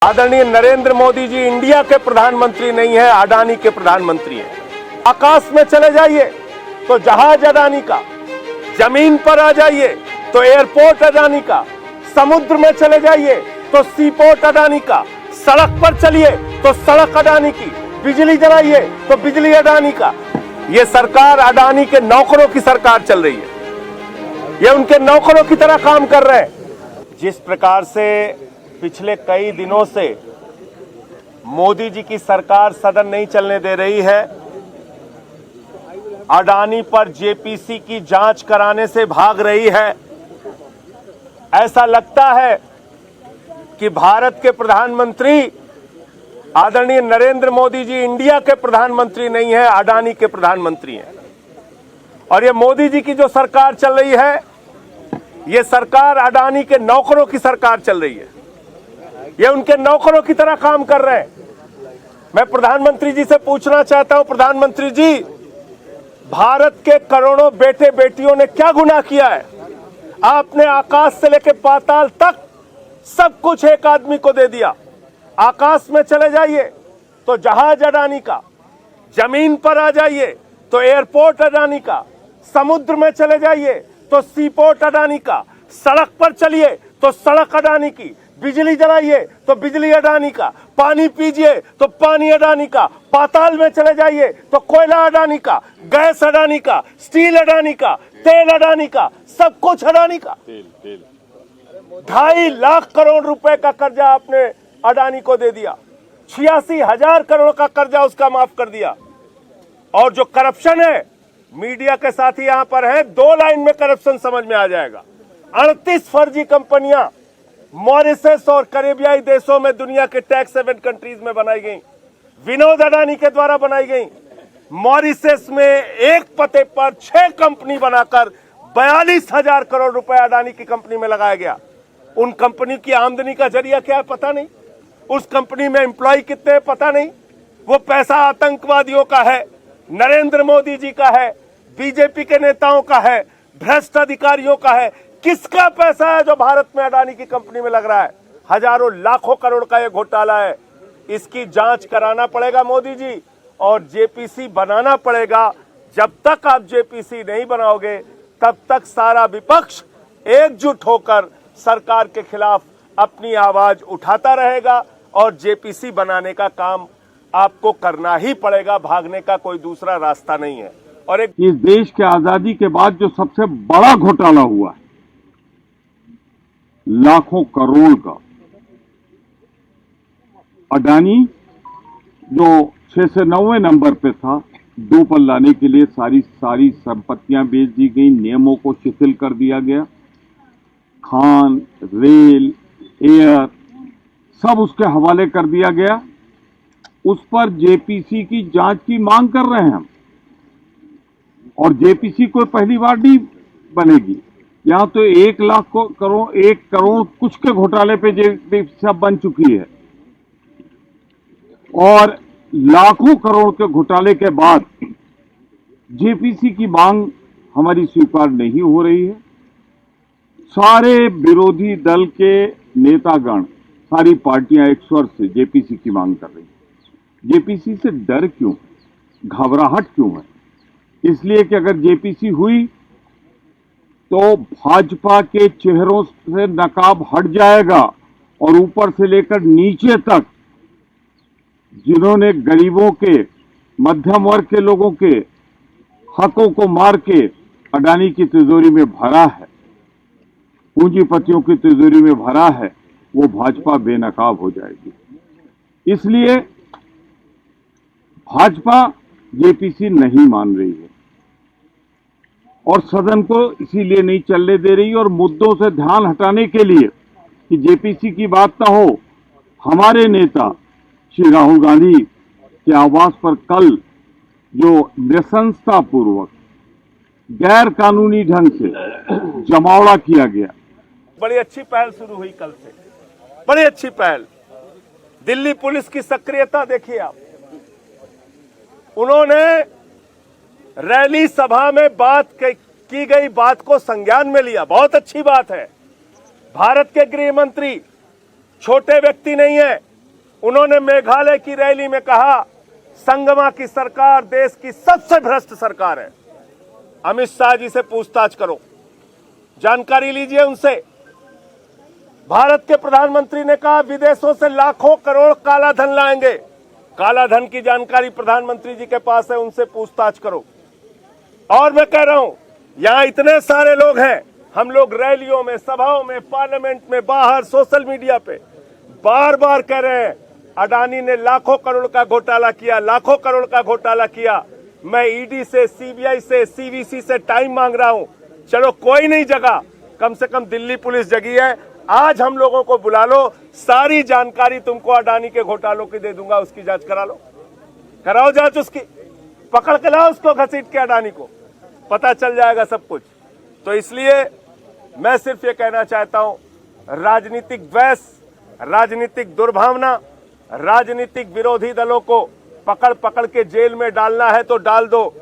आदरणीय नरेंद्र मोदी जी इंडिया के प्रधानमंत्री नहीं है, अडानी के प्रधानमंत्री हैं। आकाश में चले जाइए तो जहाज अडानी का, जमीन पर आ जाइए तो एयरपोर्ट अडानी का, समुद्र में चले जाइए तो सीपोर्ट अडानी का, सड़क पर चलिए तो सड़क अडानी की, बिजली जलाइए तो बिजली अडानी का। ये सरकार अडानी के नौकरों की सरकार चल रही है, ये उनके नौकरों की तरह काम कर रहे हैं। जिस प्रकार से पिछले कई दिनों से मोदी जी की सरकार सदन नहीं चलने दे रही है, अडानी पर जेपीसी की जांच कराने से भाग रही है, ऐसा लगता है कि भारत के प्रधानमंत्री आदरणीय नरेंद्र मोदी जी इंडिया के प्रधानमंत्री नहीं है, अडानी के प्रधानमंत्री हैं। और ये मोदी जी की जो सरकार चल रही है, ये सरकार अडानी के नौकरों की सरकार चल रही है, ये उनके नौकरों की तरह काम कर रहे हैं। मैं प्रधानमंत्री जी से पूछना चाहता हूं, प्रधानमंत्री जी, भारत के करोड़ों बेटे बेटियों ने क्या गुनाह किया है? आपने आकाश से लेकर पाताल तक सब कुछ एक आदमी को दे दिया। आकाश में चले जाइए तो जहाज अडानी का, जमीन पर आ जाइए तो एयरपोर्ट अडानी का, समुद्र में चले जाइए तो सीपोर्ट अडानी का, सड़क पर चलिए तो सड़क अडानी की, बिजली जलाइए तो बिजली अडानी का, पानी पीजिए तो पानी अडानी का, पाताल में चले जाइए तो कोयला अडानी का, गैस अडानी का, स्टील अडानी का, तेल अडानी का, सब कुछ अडानी का। 2.5 लाख करोड़ रुपए का कर्जा आपने अडानी को दे दिया, 86,000 करोड़ का कर्जा उसका माफ कर दिया। और जो करप्शन है, मीडिया के साथी यहां पर है, 2 लाइन में करप्शन समझ में आ जाएगा। 38 फर्जी कंपनियां मॉरिशस और करेबियाई देशों में, दुनिया के टैक्स हेवन कंट्रीज में बनाई गई, विनोद अडानी के द्वारा बनाई गई। मॉरिशस में एक पते पर 6 कंपनी बनाकर 42,000 करोड़ रुपए अडानी की कंपनी में लगाया गया। उन कंपनी की आमदनी का जरिया क्या है पता नहीं, उस कंपनी में एम्प्लॉय कितने हैं पता नहीं, वो पैसा आतंकवादियों का है, नरेंद्र मोदी जी का है, बीजेपी के नेताओं का है, भ्रष्ट अधिकारियों का है। किसका पैसा है जो भारत में अडानी की कंपनी में लग रहा है? हजारों लाखों करोड़ का ये घोटाला है। इसकी जांच कराना पड़ेगा मोदी जी, और जेपीसी बनाना पड़ेगा। जब तक आप जेपीसी नहीं बनाओगे, तब तक सारा विपक्ष एकजुट होकर सरकार के खिलाफ अपनी आवाज उठाता रहेगा, और जेपीसी बनाने का काम आपको करना ही पड़ेगा, भागने का कोई दूसरा रास्ता नहीं है। और एक इस देश के आजादी के बाद जो सबसे बड़ा घोटाला हुआ है, लाखों करोड़ का, अडानी जो 6 से 9वें नंबर पे था, 2 पर लाने के लिए सारी संपत्तियां बेच दी गई, नियमों को शिथिल कर दिया गया, खान, रेल, एयर सब उसके हवाले कर दिया गया। उस पर जेपीसी की जांच की मांग कर रहे हैं हम, और जेपीसी कोई पहली बार नहीं बनेगी। यहां तो 1 लाख करोड़ 1 करोड़ कुछ के घोटाले पे जेपीसी सब बन चुकी है, और लाखों करोड़ के घोटाले के बाद जेपीसी की मांग हमारी स्वीकार नहीं हो रही है। सारे विरोधी दल के नेतागण, सारी पार्टियां एक स्वर से जेपीसी की मांग कर रही हैं। जेपीसी से डर क्यों, घबराहट क्यों है? इसलिए कि अगर जेपीसी हुई तो भाजपा के चेहरों से नकाब हट जाएगा, और ऊपर से लेकर नीचे तक जिन्होंने गरीबों के, मध्यम वर्ग के लोगों के हकों को मार के अडानी की तिजोरी में भरा है, पूंजीपतियों की तिजोरी में भरा है, वो भाजपा बेनकाब हो जाएगी। इसलिए भाजपा जेपीसी नहीं मान रही है, और सदन को इसीलिए नहीं चलने दे रही, और मुद्दों से ध्यान हटाने के लिए कि जेपीसी की बात ना हो, हमारे नेता श्री राहुल गांधी के आवास पर कल जो नृशंसता पूर्वक गैर कानूनी ढंग से जमावड़ा किया गया, बड़ी अच्छी पहल शुरू हुई कल से, बड़ी अच्छी पहल। दिल्ली पुलिस की सक्रियता देखिए आप, उन्होंने रैली सभा में की गई बात को संज्ञान में लिया, बहुत अच्छी बात है। भारत के गृह मंत्री छोटे व्यक्ति नहीं है, उन्होंने मेघालय की रैली में कहा संगमा की सरकार देश की सबसे भ्रष्ट सरकार है। अमित शाह जी से पूछताछ करो, जानकारी लीजिए उनसे। भारत के प्रधानमंत्री ने कहा विदेशों से लाखों करोड़ काला धन लाएंगे। काला धन की जानकारी प्रधानमंत्री जी के पास है, उनसे पूछताछ करो। और मैं कह रहा हूं, यहां इतने सारे लोग हैं, हम लोग रैलियों में, सभाओं में, पार्लियामेंट में, बाहर, सोशल मीडिया पे बार बार कह रहे हैं अडानी ने लाखों करोड़ का घोटाला किया, लाखों करोड़ का घोटाला किया। मैं ईडी से, सीबीआई से, सीवीसी से टाइम मांग रहा हूं। चलो कोई नहीं जगा, कम से कम दिल्ली पुलिस जगी है। आज हम लोगों को बुला लो, सारी जानकारी तुमको अडानी के घोटालों की दे दूंगा, उसकी जांच करा लो, कराओ जांच उसकी, पकड़ के लाओ उसको घसीट के अडानी को, पता चल जाएगा सब कुछ। तो इसलिए मैं सिर्फ ये कहना चाहता हूं, राजनीतिक द्वेष, राजनीतिक दुर्भावना, राजनीतिक विरोधी दलों को पकड़ पकड़ के जेल में डालना है तो डाल दो,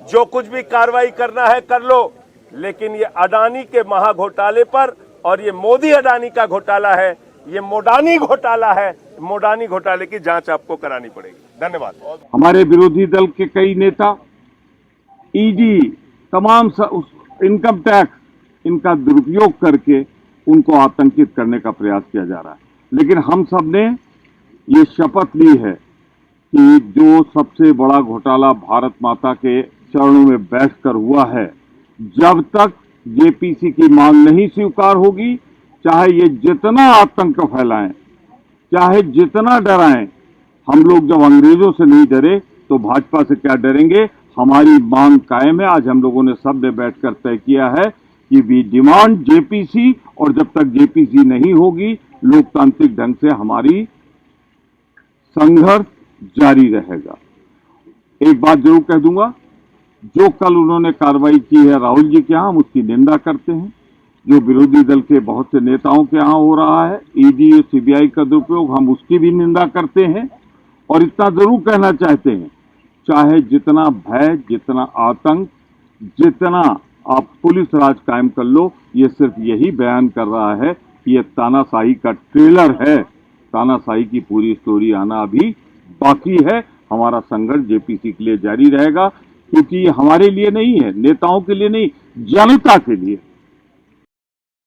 जो कुछ भी कार्रवाई करना है कर लो, लेकिन ये अडानी के महाघोटाले पर, और ये मोदी अडानी का घोटाला है, ये मोडानी घोटाला है, मोडानी घोटाले की जांच आपको करानी पड़ेगी। धन्यवाद। हमारे विरोधी दल के कई नेता ईडी, तमाम इनकम टैक्स, इनका दुरुपयोग करके उनको आतंकित करने का प्रयास किया जा रहा है। लेकिन हम सब ने ये शपथ ली है कि जो सबसे बड़ा घोटाला भारत माता के चरणों में बैठकर हुआ है, जब तक जेपीसी की मांग नहीं स्वीकार होगी, चाहे ये जितना आतंक फैलाएं, चाहे जितना डराएं, हम लोग जब अंग्रेजों से नहीं डरे तो भाजपा से क्या डरेंगे। हमारी मांग कायम है। आज हम लोगों ने सब ने बैठकर तय किया है कि वी डिमांड जेपीसी, और जब तक जेपीसी नहीं होगी, लोकतांत्रिक ढंग से हमारी संघर्ष जारी रहेगा। एक बात जरूर कह दूंगा, जो कल उन्होंने कार्रवाई की है राहुल जी के यहाँ, हम उसकी निंदा करते हैं। जो विरोधी दल के बहुत से नेताओं के यहाँ हो रहा है ईडी और सीबीआई का दुरुपयोग, हम उसकी भी निंदा करते हैं। और इतना जरूर कहना चाहते हैं, चाहे जितना भय, जितना आतंक, जितना आप पुलिस राज कायम कर लो, ये सिर्फ यही बयान कर रहा है कि ये तानाशाही का ट्रेलर है। तानाशाही की पूरी स्टोरी आना अभी बाकी है। हमारा संघर्ष जेपीसी के लिए जारी रहेगा, क्योंकि ये हमारे लिए नहीं है, नेताओं के लिए नहीं, जनता के लिए।